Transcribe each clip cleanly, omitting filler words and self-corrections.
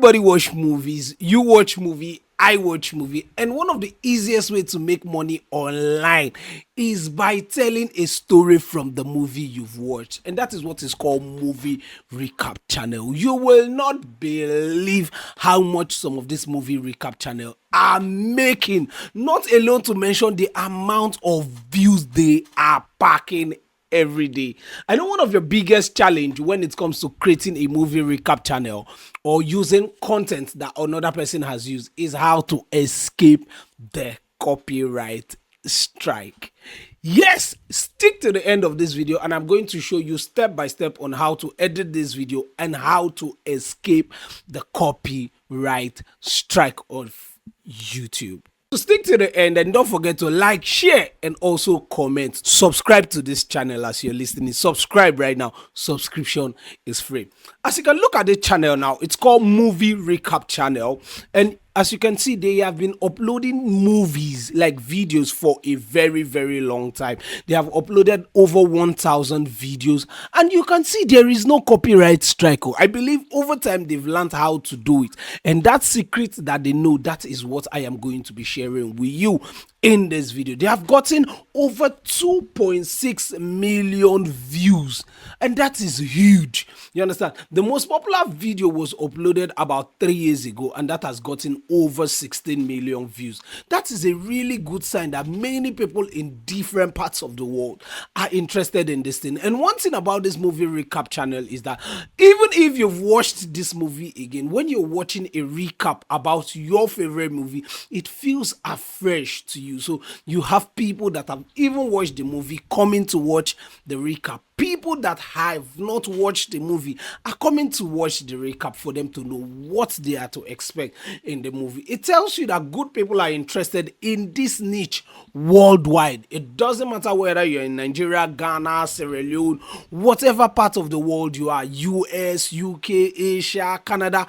Everybody watch movies. You watch movie. I watch movie. And one of the easiest way to make money online is by telling a story from the movie you've watched. And that is what is called movie recap channel. You will not believe how much some of this movie recap channel are making. Not alone to mention the amount of views they are packing every day. I know one of your biggest challenge when it comes to creating a movie recap channel or using content that another person has used is how to escape the copyright strike. Yes, stick to the end of this video and I'm going to show you step by step on how to edit this video and how to escape the copyright strike of YouTube. So stick to the end and don't forget to like, share, and also comment. Subscribe to this channel as you're listening. Subscribe right now. Subscription is free. As you can look at the channel now, it's called Movie Recap Channel. And as you can see, they have been uploading movies like videos for a very, very long time. They have uploaded over 1,000 videos and you can see there is no copyright strike. I believe over time they've learned how to do it, and that secret that they know, that is what I am going to be sharing with you in this video. They have gotten over 2.6 million views, and that is huge. You understand? The most popular video was uploaded about 3 years ago and that has gotten over 16 million views. That is a really good sign that many people in different parts of the world are interested in this thing. And one thing about this movie recap channel is that even if you've watched this movie again, when you're watching a recap about your favorite movie, it feels afresh to you. So you have people that have even watched the movie coming to watch the recap. People that have not watched the movie are coming to watch the recap for them to know what they are to expect in the movie. It tells you that good people are interested in this niche worldwide. It doesn't matter whether you're in Nigeria, Ghana, Sierra Leone, whatever part of the world you are, US, UK, Asia, Canada.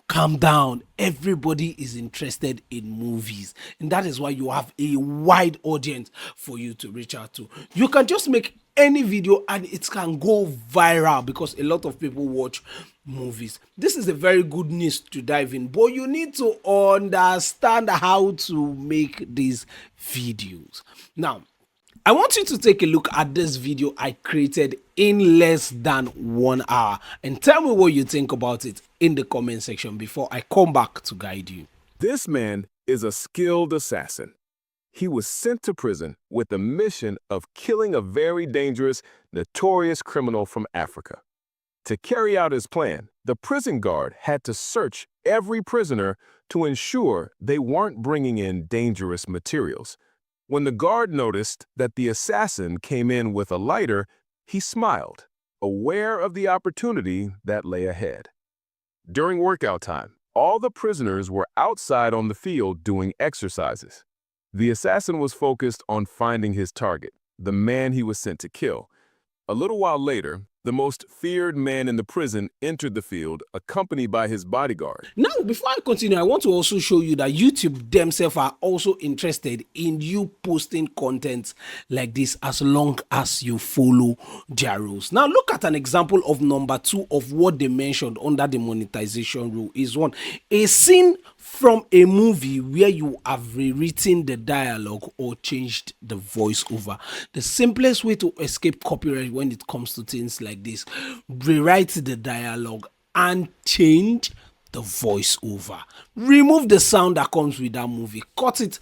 Calm down. Everybody is interested in movies, and that is why you have a wide audience for you to reach out to. You can just make any video and it can go viral because a lot of people watch movies. This is a very good niche to dive in, but you need to understand how to make these videos. Now, I want you to take a look at this video I created in less than 1 hour and tell me what you think about it in the comment section before I come back to guide you. This man is a skilled assassin. He was sent to prison with the mission of killing a very dangerous, notorious criminal from Africa. To carry out his plan, the prison guard had to search every prisoner to ensure they weren't bringing in dangerous materials. When the guard noticed that the assassin came in with a lighter, he smiled, aware of the opportunity that lay ahead. During workout time, all the prisoners were outside on the field doing exercises. The assassin was focused on finding his target, the man he was sent to kill. A little while later, the most feared man in the prison entered the field, accompanied by his bodyguard. Now, before I continue, I want to also show you that YouTube themselves are also interested in you posting content like this as long as you follow their rules. Now, look at an example of number 2 of what they mentioned under the monetization rule is one, a scene from a movie where you have rewritten the dialogue or changed the voiceover. The simplest way to escape copyright when it comes to things like this, rewrite the dialogue and change the voiceover. Remove the sound that comes with that movie. Cut it.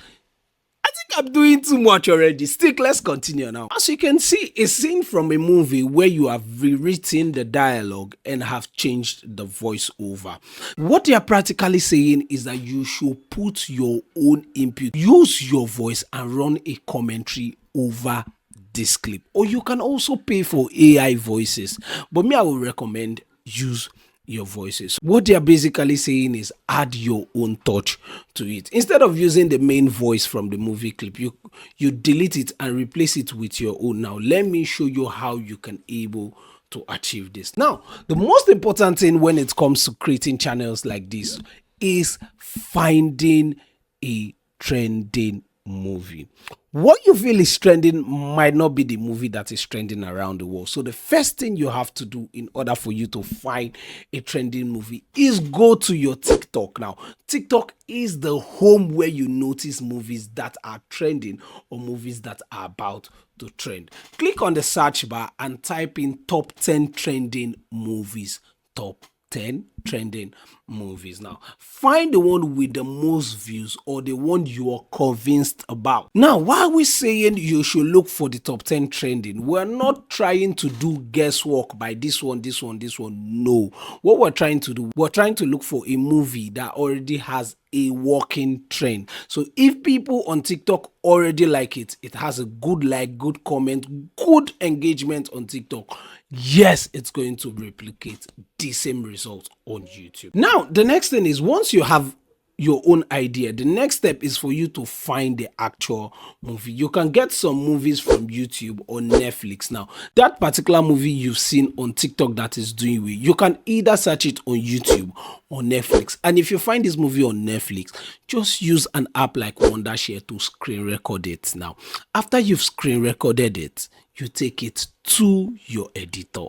I think I'm doing too much already. Stick, let's continue now. As you can see, a scene from a movie where you have rewritten the dialogue and have changed the voiceover. What they are practically saying is that you should put your own input, use your voice and run a commentary over this clip. Or you can also pay for AI voices, but me, I will recommend use your voices. What they are basically saying is add your own touch to it. Instead of using the main voice from the movie clip, you delete it and replace it with your own. Now let me show you how you can able to achieve this. Now, the most important thing when it comes to creating channels like this is finding a trending movie. what you feel is trending might not be the movie that is trending around the world. So the first thing you have to do in order for you to find a trending movie is go to your TikTok. Now, TikTok is the home where you notice movies that are trending or movies that are about to trend. Click on the search bar and type in top 10 trending movies. Top 10 trending movies. Now, find the one with the most views or the one you are convinced about. Now, why are we saying you should look for the top 10 trending? We're not trying to do guesswork by this one, this one, this one. No. What we're trying to do, we're trying to look for a movie that already has a working trend. So if people on TikTok already like it, it has a good like, good comment, good engagement on TikTok, yes, it's going to replicate the same result on YouTube. Now, the next thing is once you have your own idea, the next step is for you to find the actual movie. You can get some movies from YouTube or Netflix. Now, that particular movie you've seen on TikTok that is doing well, you can either search it on YouTube or Netflix. And if you find this movie on Netflix, just use an app like Wondershare to screen record it. Now, after you've screen recorded it, you take it to your editor.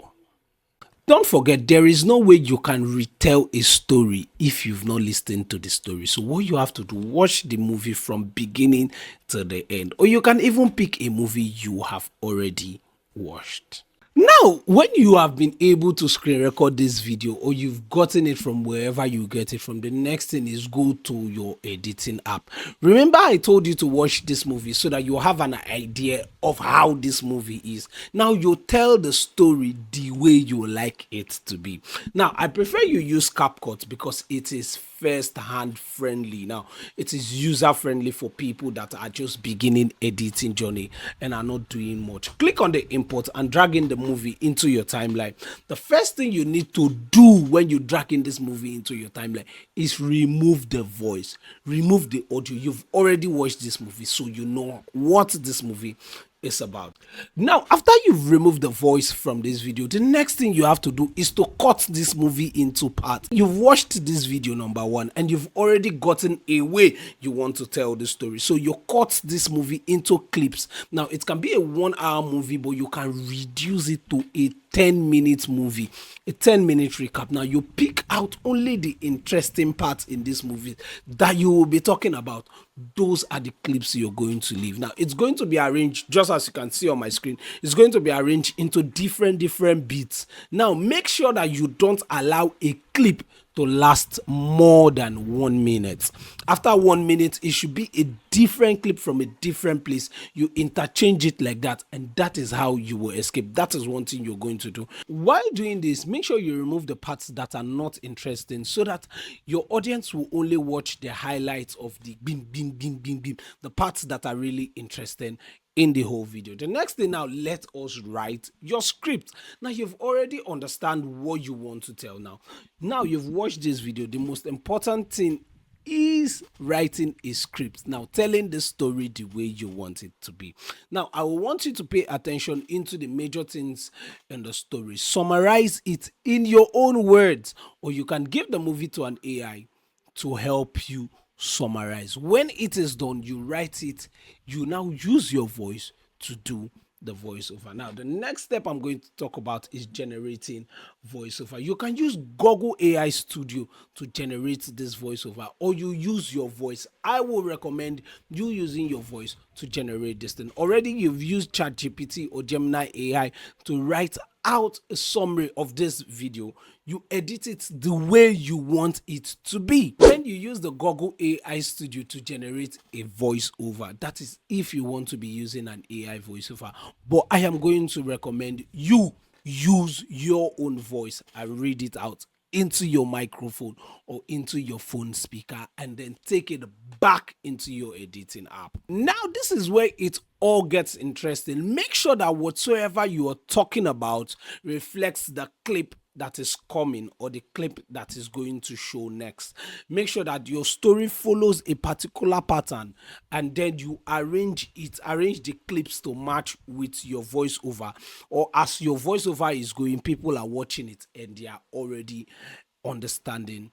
Don't forget, there is no way you can retell a story if you've not listened to the story. So what you have to do, watch the movie from beginning to the end. Or you can even pick a movie you have already watched. Now, when you have been able to screen record this video or you've gotten it from wherever you get it from, the next thing is go to your editing app. Remember I told you to watch this movie so that you have an idea of how this movie is. Now you tell the story the way you like it to be. Now, I prefer you use CapCut because it is first hand friendly. Now it is user friendly for people that are just beginning editing journey and are not doing much. Click on the import and drag in the movie into your timeline. The first thing you need to do when you drag in this movie into your timeline is remove the voice, remove the audio. You've already watched this movie, so you know what this movie is about. Now, after you've removed the voice from this video, the next thing you have to do is to cut this movie into parts. You've watched this video number one and you've already gotten a way you want to tell the story, so you cut this movie into clips. Now it can be a 1 hour movie, but you can reduce it to a 10-minute movie, a 10-minute recap. Now you pick out only the interesting parts in this movie that you will be talking about. Those are the clips you're going to leave. Now it's going to be arranged, just as you can see on my screen, it's going to be arranged into different beats. Now make sure that you don't allow a clip to last more than 1 minute. After 1 minute, it should be a different clip from a different place. You interchange it like that, and that is how you will escape. That is one thing you're going to do. While doing this, make sure you remove the parts that are not interesting so that your audience will only watch the highlights of the bim, the parts that are really interesting in the whole video. The next thing, now let us write your script. Now you've already understand what you want to tell. Now you've watched this video. The most important thing is writing a script, now telling the story the way you want it to be. Now I will want you to pay attention into the major things in the story. Summarize it in your own words, or you can give the movie to an AI to help you summarize. When it is done, you write it. You now use your voice to do the voiceover. Now the next step I'm going to talk about is generating voiceover. You can use Google AI Studio to generate this voiceover, or you use your voice. I will recommend you using your voice to generate this thing. Already you've used ChatGPT or Gemini AI to write out a summary of this video. You edit it the way you want it to be. When you use the Google AI Studio to generate a voiceover, that is if you want to be using an AI voiceover, but I am going to recommend you use your own voice and read it out into your microphone or into your phone speaker, and then take it back into your editing app. Now this is where it all gets interesting. Make sure that whatsoever you are talking about reflects the clip that is coming or the clip that is going to show next. Make sure that your story follows a particular pattern, and then you arrange the clips to match with your voiceover, or as your voiceover is going, people are watching it and they are already understanding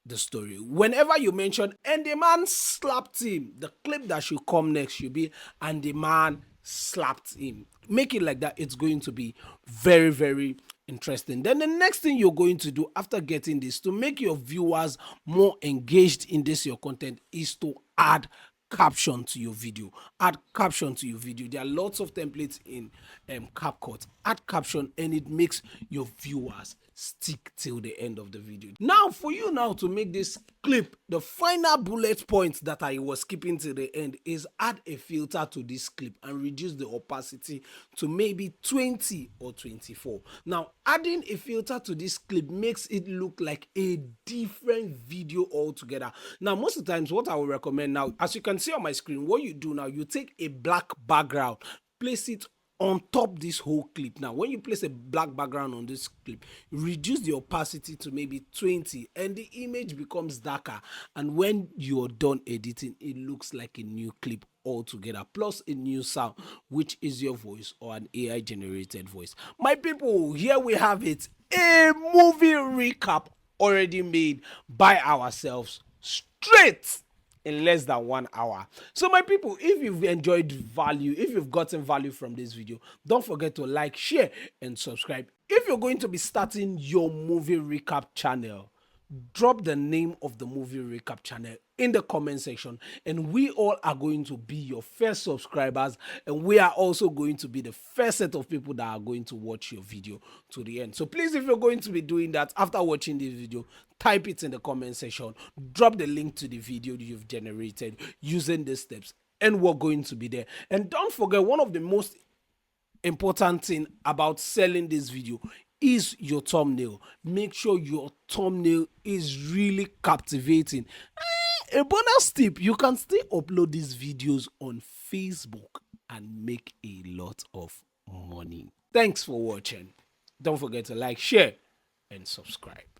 the story. Whenever you mention and the man slapped him, the clip that should come next should be and the man slapped him. Make it like that. It's going to be very, very interesting. Then the next thing you're going to do after getting this to make your viewers more engaged in this your content is to add caption to your video. Add caption to your video. There are lots of templates in CapCut. Add caption and it makes your viewers stick till the end of the video. Now for you now to make this clip, the final bullet point that I was skipping till the end is add a filter to this clip and reduce the opacity to maybe 20 or 24. Now adding a filter to this clip makes it look like a different video altogether. Now most of the times what I will recommend now, as you can see on my screen, what you do now, you take a black background, place it on top this whole clip. Now when you place a black background on this clip, reduce the opacity to maybe 20 and the image becomes darker, and when you're done editing it looks like a new clip altogether, plus a new sound, which is your voice or an AI generated voice. My people, here we have it, a movie recap already made by ourselves straight in less than 1 hour. So my people, if you've enjoyed value, if you've gotten value from this video, don't forget to like, share and subscribe. If you're going to be starting your movie recap channel, drop the name of the movie recap channel in the comment section and we all are going to be your first subscribers, and we are also going to be the first set of people that are going to watch your video to the end. So please, if you're going to be doing that after watching this video, type it in the comment section, drop the link to the video you've generated using these steps and we're going to be there. And don't forget, one of the most important thing about selling this video is your thumbnail. Make sure your thumbnail is really captivating. A bonus tip, you can still upload these videos on Facebook and make a lot of money. Thanks for watching. Don't forget to like, share and subscribe.